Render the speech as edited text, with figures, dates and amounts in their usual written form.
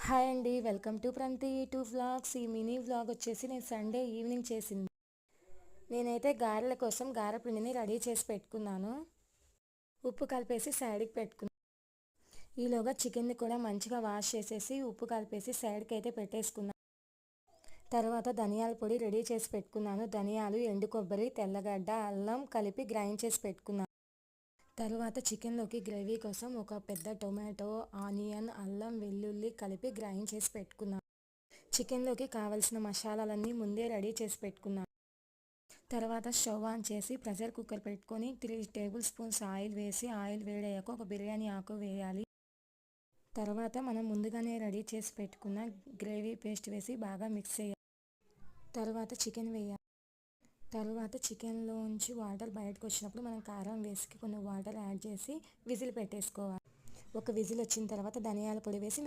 Hi అండి, welcome to ప్రంతి two vlogs. ఈ mini vlog వచ్చేసి నేను సండే ఈవినింగ్ చేసింది. నేనైతే గారెల కోసం గారె పిండిని రెడీ చేసి పెట్టుకున్నాను. ఉప్పు కలిపేసి సైడ్కి పెట్టుకున్నాను. ఈలోగా చికెన్ని కూడా మంచిగా వాష్ చేసేసి ఉప్పు కలిపేసి సైడ్కి అయితే పెట్టేసుకున్నాను. తర్వాత ధనియాల పొడి రెడీ చేసి పెట్టుకున్నాను. ధనియాలు, ఎండు కొబ్బరి, తెల్లగడ్డ, అల్లం కలిపి గ్రైండ్ చేసి పెట్టుకున్నాను. తర్వాత చికెన్లోకి గ్రేవీ కోసం ఒక పెద్ద టొమాటో, ఆనియన్, అల్లం, వెల్లుల్లి కలిపి గ్రైండ్ చేసి పెట్టుకున్నాను. చికెన్లోకి కావలసిన మసాలాలన్నీ ముందే రెడీ చేసి పెట్టుకున్నాను. తర్వాత స్టవ్ ఆన్ చేసి ప్రెషర్ కుక్కర్ పెట్టుకొని 3 టేబుల్ స్పూన్స్ ఆయిల్ వేసి ఆయిల్ వేడయ్యాక ఒక బిర్యానీ ఆకు వేయాలి. తర్వాత మనం ముందుగానే రెడీ చేసి పెట్టుకున్న గ్రేవీ పేస్ట్ వేసి బాగా మిక్స్ చేయాలి. తర్వాత చికెన్ వేయాలి. తర్వాత చికెన్లోంచి వాటర్ బయటకు వచ్చినప్పుడు మనం కారం వేసి కొన్ని వాటర్ యాడ్ చేసి విజిల్ పెట్టేసుకోవాలి. ఒక విజిల్ వచ్చిన తర్వాత ధనియాల పొడి వేసి